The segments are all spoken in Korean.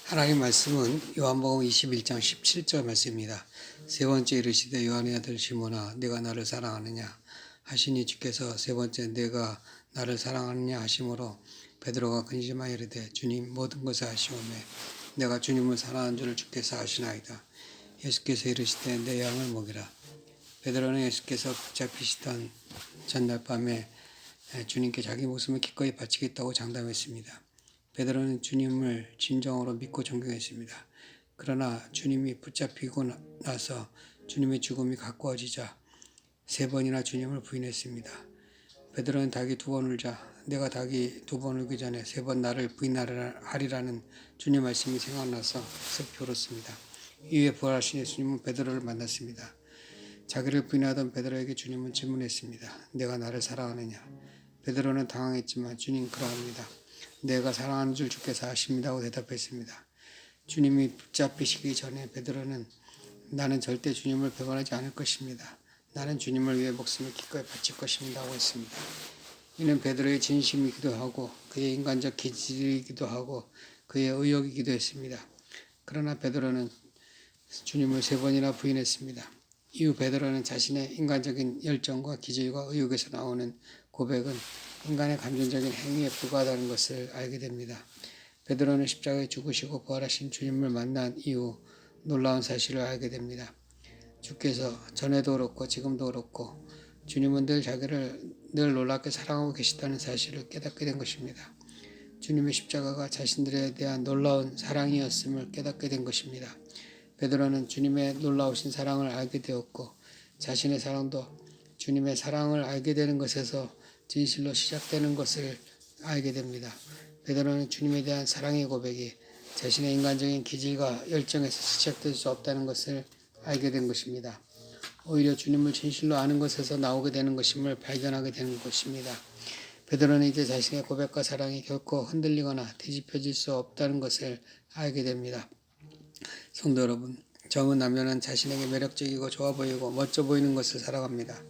하나님 말씀은 요한복음 21장 17절 말씀입니다. 세 번째 이르시되 요한의 아들 시몬아 네가 나를 사랑하느냐 하시니 주께서 세 번째 내가 나를 사랑하느냐 하심으로 베드로가 근심하여 이르되 주님 모든 것을 아시오매 내가 주님을 사랑하는 줄을 주께서 아시나이다. 예수께서 이르시되 내 양을 먹이라. 베드로는 예수께서 붙잡히시던 전날 밤에 주님께 자기 목숨을 기꺼이 바치겠다고 장담했습니다. 베드로는 주님을 진정으로 믿고 존경했습니다. 그러나 주님이 붙잡히고 나서 주님의 죽음이 가까워지자 세 번이나 주님을 부인했습니다. 베드로는 닭이 두 번 울자 내가 닭이 두 번 울기 전에 세 번 나를 부인하리라는 주님 말씀이 생각나서 슬피 울었습니다. 이후에 부활하신 예수님은 베드로를 만났습니다. 자기를 부인하던 베드로에게 주님은 질문했습니다. 내가 나를 사랑하느냐? 베드로는 당황했지만 주님 그러합니다. 내가 사랑하는 줄 주께서 아십니다고 대답했습니다. 주님이 붙잡히시기 전에 베드로는 나는 절대 주님을 배반하지 않을 것입니다. 나는 주님을 위해 목숨을 기꺼이 바칠 것입니다 하고 했습니다. 이는 베드로의 진심이기도 하고 그의 인간적 기질이기도 하고 그의 의욕이기도 했습니다. 그러나 베드로는 주님을 세 번이나 부인했습니다. 이후 베드로는 자신의 인간적인 열정과 기질과 의욕에서 나오는 고백은 인간의 감정적인 행위에 불과하다는 것을 알게 됩니다. 베드로는 십자가에 죽으시고 부활하신 주님을 만난 이후 놀라운 사실을 알게 됩니다. 주께서 전에도 그렇고 지금도 그렇고 주님은 늘 자기를 늘 놀랍게 사랑하고 계시다는 사실을 깨닫게 된 것입니다. 주님의 십자가가 자신들에 대한 놀라운 사랑이었음을 깨닫게 된 것입니다. 베드로는 주님의 놀라우신 사랑을 알게 되었고 자신의 사랑도 주님의 사랑을 알게 되는 것에서 진실로 시작되는 것을 알게 됩니다. 베드로는 주님에 대한 사랑의 고백이 자신의 인간적인 기질과 열정에서 시작될 수 없다는 것을 알게 된 것입니다. 오히려 주님을 진실로 아는 것에서 나오게 되는 것임을 발견하게 되는 것입니다. 베드로는 이제 자신의 고백과 사랑이 결코 흔들리거나 뒤집혀질 수 없다는 것을 알게 됩니다. 성도 여러분, 젊은 남녀는 자신에게 매력적이고 좋아 보이고 멋져 보이는 것을 사랑합니다.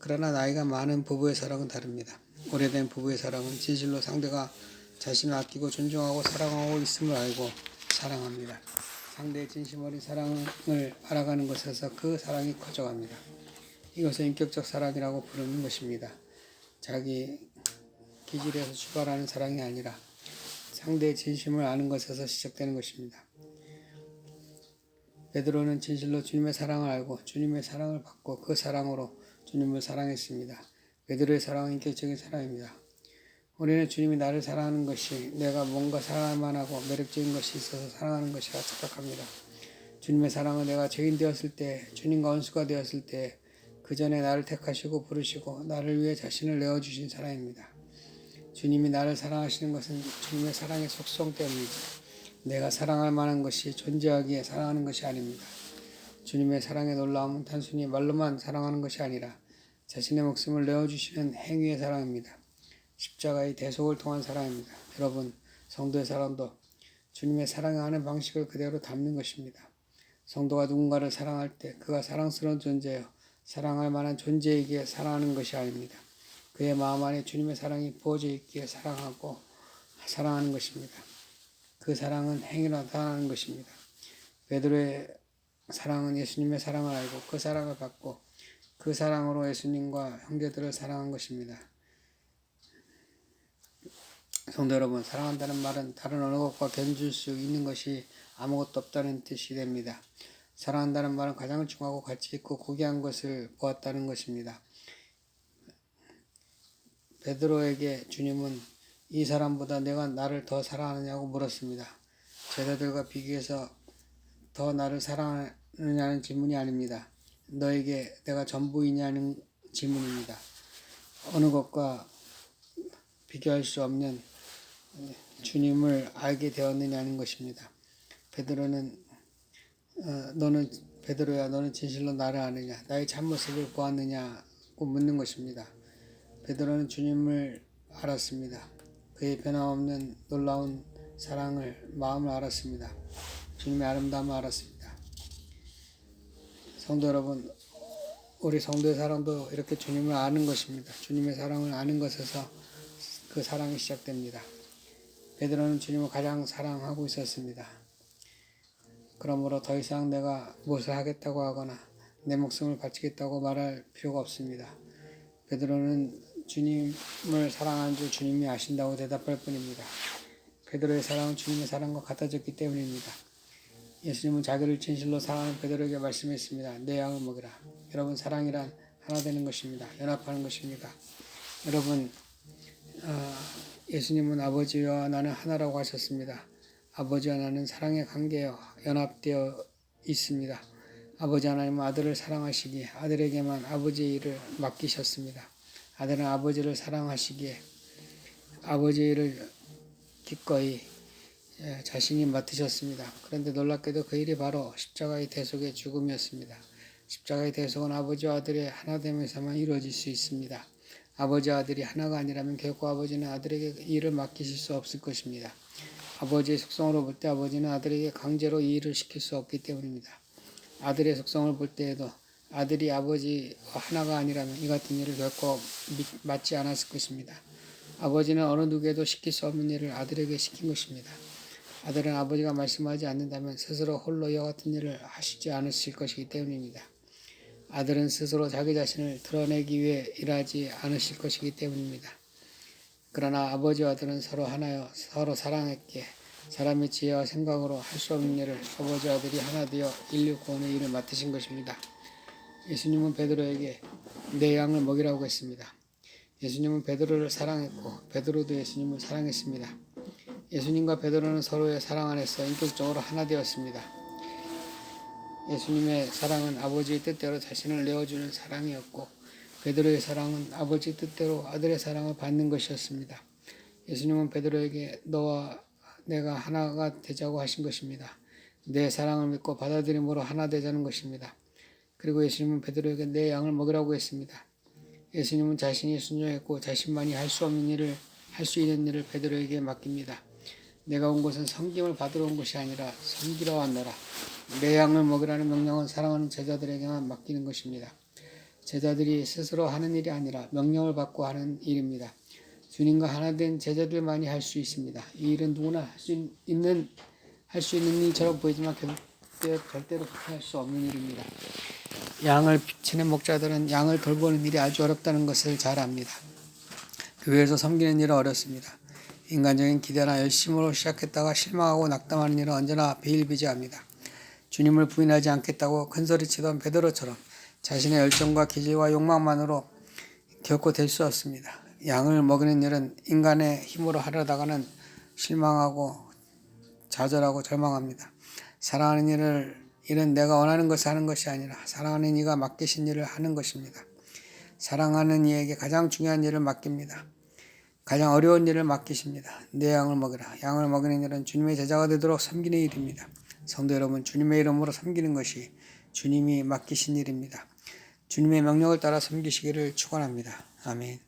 그러나 나이가 많은 부부의 사랑은 다릅니다. 오래된 부부의 사랑은 진실로 상대가 자신을 아끼고 존중하고 사랑하고 있음을 알고 사랑합니다. 상대의 진심 어린 사랑을 알아가는 것에서 그 사랑이 커져갑니다. 이것을 인격적 사랑이라고 부르는 것입니다. 자기 기질에서 출발하는 사랑이 아니라 상대의 진심을 아는 것에서 시작되는 것입니다. 베드로는 진실로 주님의 사랑을 알고 주님의 사랑을 받고 그 사랑으로 주님을 사랑했습니다. 베드로의 사랑은 인격적인 사랑입니다. 우리는 주님이 나를 사랑하는 것이 내가 뭔가 사랑할 만하고 매력적인 것이 있어서 사랑하는 것이라 착각합니다. 주님의 사랑은 내가 죄인 되었을 때, 주님과 원수가 되었을 때 그 전에 나를 택하시고 부르시고 나를 위해 자신을 내어주신 사랑입니다. 주님이 나를 사랑하시는 것은 주님의 사랑의 속성 때문이지 내가 사랑할 만한 것이 존재하기에 사랑하는 것이 아닙니다. 주님의 사랑의 놀라움은 단순히 말로만 사랑하는 것이 아니라 자신의 목숨을 내어주시는 행위의 사랑입니다. 십자가의 대속을 통한 사랑입니다. 여러분, 성도의 사랑도 주님의 사랑하는 방식을 그대로 담는 것입니다. 성도가 누군가를 사랑할 때 그가 사랑스러운 존재여 사랑할 만한 존재이기에 사랑하는 것이 아닙니다. 그의 마음 안에 주님의 사랑이 부어져 있기에 사랑하고 사랑하는 것입니다. 그 사랑은 행위로 나타나는 것입니다. 베드로의 사랑은 예수님의 사랑을 알고 그 사랑을 받고 그 사랑으로 예수님과 형제들을 사랑한 것입니다. 성도 여러분, 사랑한다는 말은 다른 어느 것과 견줄 수 있는 것이 아무것도 없다는 뜻이 됩니다. 사랑한다는 말은 가장 중하고 가치 있고 고귀한 것을 보았다는 것입니다. 베드로에게 주님은 이 사람보다 내가 나를 더 사랑하느냐고 물었습니다. 제자들과 비교해서 더 나를 사랑하느냐는 질문이 아닙니다. 너에게 내가 전부이냐는 질문입니다. 어느 것과 비교할 수 없는 주님을 알게 되었느냐는 것입니다. 베드로는 베드로야 너는 진실로 나를 아느냐 나의 참모습을 보았느냐고 묻는 것입니다. 베드로는 주님을 알았습니다. 그의 변함없는 놀라운 사랑을 마음을 알았습니다. 주님의 아름다움을 알았습니다. 성도 여러분, 우리 성도의 사랑도 이렇게 주님을 아는 것입니다. 주님의 사랑을 아는 것에서 그 사랑이 시작됩니다. 베드로는 주님을 가장 사랑하고 있었습니다. 그러므로 더 이상 내가 무엇을 하겠다고 하거나 내 목숨을 바치겠다고 말할 필요가 없습니다. 베드로는 주님을 사랑하는 줄 주님이 아신다고 대답할 뿐입니다. 베드로의 사랑은 주님의 사랑과 같아졌기 때문입니다. 예수님은 자기를 진실로 사랑하는 베드로에게 말씀했습니다. 내 양을 먹이라. 여러분, 사랑이란 하나 되는 것입니다. 연합하는 것입니다. 여러분, 예수님은 아버지와 나는 하나라고 하셨습니다. 아버지와 나는 사랑의 관계에 연합되어 있습니다. 아버지 하나님은 아들을 사랑하시기에 아들에게만 아버지의 일을 맡기셨습니다. 아들은 아버지를 사랑하시기에 아버지의 일을 기꺼이 자신이 맡으셨습니다. 그런데 놀랍게도 그 일이 바로 십자가의 대속의 죽음이었습니다. 십자가의 대속은 아버지와 아들의 하나됨에서만 이루어질 수 있습니다. 아버지와 아들이 하나가 아니라면 결코 아버지는 아들에게 이 일을 맡기실 수 없을 것입니다. 아버지의 속성으로 볼 때 아버지는 아들에게 강제로 이 일을 시킬 수 없기 때문입니다. 아들의 속성을 볼 때에도 아들이 아버지와 하나가 아니라면 이 같은 일을 결코 맡지 않았을 것입니다. 아버지는 어느 누구에도 시킬 수 없는 일을 아들에게 시킨 것입니다. 아들은 아버지가 말씀하지 않는다면 스스로 홀로 이와 같은 일을 하시지 않으실 것이기 때문입니다. 아들은 스스로 자기 자신을 드러내기 위해 일하지 않으실 것이기 때문입니다. 그러나 아버지와 아들은 서로 하나여 서로 사랑했기에 사람의 지혜와 생각으로 할 수 없는 일을 아버지와 아들이 하나 되어 인류 구원의 일을 맡으신 것입니다. 예수님은 베드로에게 내 양을 먹이라고 했습니다. 예수님은 베드로를 사랑했고 베드로도 예수님을 사랑했습니다. 예수님과 베드로는 서로의 사랑 안에서 인격적으로 하나 되었습니다. 예수님의 사랑은 아버지의 뜻대로 자신을 내어주는 사랑이었고 베드로의 사랑은 아버지의 뜻대로 아들의 사랑을 받는 것이었습니다. 예수님은 베드로에게 너와 내가 하나가 되자고 하신 것입니다. 내 사랑을 믿고 받아들임으로 하나 되자는 것입니다. 그리고 예수님은 베드로에게 내 양을 먹으라고 했습니다. 예수님은 자신이 순종했고 자신만이 할 수 있는 일을 베드로에게 맡깁니다. 내가 온 것은 섬김을 받으러 온 것이 아니라 섬기러 왔노라. 내 양을 먹으라는 명령은 사랑하는 제자들에게만 맡기는 것입니다. 제자들이 스스로 하는 일이 아니라 명령을 받고 하는 일입니다. 주님과 하나 된 제자들만이 할 수 있습니다. 이 일은 누구나 할 수 있는 일처럼 보이지만 절대로 그렇게 할 수 없는 일입니다. 양을 비치는 목자들은 양을 돌보는 일이 아주 어렵다는 것을 잘 압니다. 교회에서 섬기는 일은 어렵습니다. 인간적인 기대나 열심으로 시작했다가 실망하고 낙담하는 일은 언제나 비일비재합니다. 주님을 부인하지 않겠다고 큰소리치던 베드로처럼 자신의 열정과 기질과 욕망만으로 결코 될 수 없습니다. 양을 먹이는 일은 인간의 힘으로 하려다가는 실망하고 좌절하고 절망합니다. 사랑하는 일은 내가 원하는 것을 하는 것이 아니라 사랑하는 이가 맡기신 일을 하는 것입니다. 사랑하는 이에게 가장 중요한 일을 맡깁니다. 가장 어려운 일을 맡기십니다. 내 양을 먹이라. 양을 먹이는 일은 주님의 제자가 되도록 섬기는 일입니다. 성도 여러분, 주님의 이름으로 섬기는 것이 주님이 맡기신 일입니다. 주님의 명령을 따라 섬기시기를 축원합니다. 아멘.